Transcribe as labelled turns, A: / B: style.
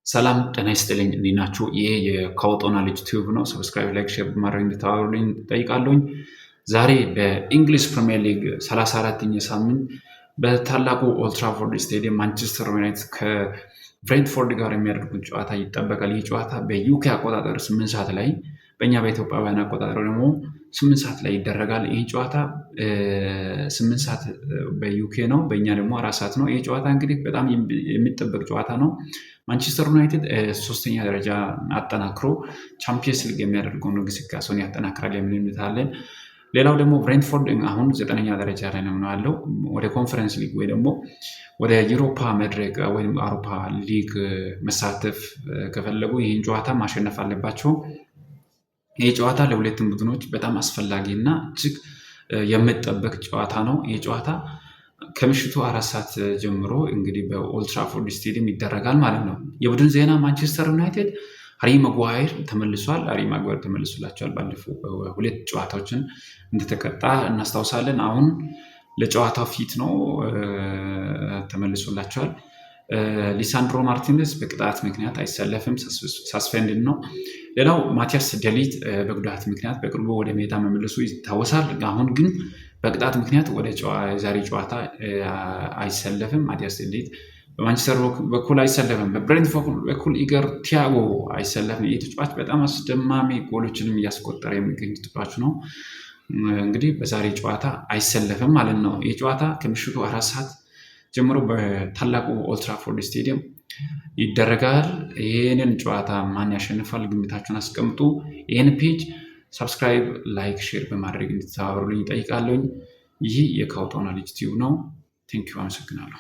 A: ሰላም ጤና ይስጥልኝ እንዴት ናችሁ? ይሄ የካውጦና ልጅ ቲዩብ ነው። ሰብስክራይብ፣ ላይክ፣ ሼር በማድረግ እንድታወሩልኝ ጠይቃለሁኝ። ዛሬ በእንግሊዝ ፕሪሚየር ሊግ 34ኛ ሳምንት በታላቁ ኦልድ ትራፎርድ ስቴዲየም ማንቸስተር ዩናይትድ ከብሬንትፎርድ ጋር የሚያደርጉት ጨዋታ ይጠበቃል። ይህ ጨዋታ በዩኬ አቆጣጠር 8 ሰዓት ላይ በእኛ በኢትዮጵያውያን አቆጣጠር ደግሞ 8 ሰዓት ላይ ይደረጋል። ይህ ጨዋታ 8 ሰዓት በዩኬ ነው፣ በእኛ ደግሞ 4 ሰዓት ነው። ይህ ጨዋታ እንግዲህ በጣም የሚጠበቅ ጨዋታ ነው። ማንቸስተር ዩናይትድ ሶስተኛ ደረጃ አጠናክሮ ቻምፒየንስ ሊግ የሚያደርገውን እንቅስቃሴውን ያጠናክራል የሚል እምነት አለን። ሌላው ደግሞ ብሬንትፎርድ አሁን 9ኛ ደረጃ ላይ ነው ያለው። ወደ ኮንፈረንስ ሊግ ወይ ደግሞ ወደ ዩሮፓ መድረክ ወይም አውሮፓ ሊግ መሳተፍ ከፈለጉ ይህን ጨዋታ ማሸነፍ አለባቸው። ይህ ጨዋታ ለሁለቱም ቡድኖች በጣም አስፈላጊ እና እጅግ የሚጠበቅ ጨዋታ ነው። ይህ ጨዋታ ከምሽቱ 4 ሰዓት ጀምሮ እንግዲህ በኦልድ ትራፎርድ ስቴዲየም ይደረጋል ማለት ነው። የቡድን ዜና ማንቸስተር ዩናይትድ ሃሪ ማጓየር ተመልሷል። ሃሪ ማጓየር ተመልሶላቸዋል። ባለፈው 2 ጨዋታዎችን እንደተቀጣ እናስታውሳለን። አሁን ለጨዋታው ፊት ነው ተመልሶላቸዋል። ሊሳንድሮ ማርቲኔዝ በቅጣት ምክንያት አይሰለፍም፣ ሳስፔንድድ ነው። ሌላው ማቲያስ ደሊት በጉዳት ምክንያት በቅርቡ ወደ ሜዳ መመለሱ ይታወሳል። አሁን ግን በቅጣት ምክንያት ወደ ዛሬ ጨዋታ አይሰለፍም። ማቲያስ ደሊት በማንቸስተር በኩል አይሰለፍም። በብሬንትፎርድ በኩል ኢገር ቲያጎ አይሰለፍም። ይህ ተጫዋች በጣም አስደማሚ ጎሎችንም እያስቆጠረ የሚገኝ ተጫዋች ነው። እንግዲህ በዛሬ ጨዋታ አይሰለፍም ማለት ነው። ይህ ጨዋታ ከምሽቱ 4 ሰዓት ጀምሮ በታላቁ ኦልድ ትራፎርድ ስቴዲየም ይደረጋል። ይህንን ጨዋታ ማን ያሸንፋል? ግምታችሁን አስቀምጡ። ይህን ፔጅ ሰብስክራይብ፣ ላይክ፣ ሼር በማድረግ እንድትተባበሩልኝ ይጠይቃለኝ። ይህ የካውጦና ልጅ ቲዩብ ነው። ቴንኪው፣ አመሰግናለሁ።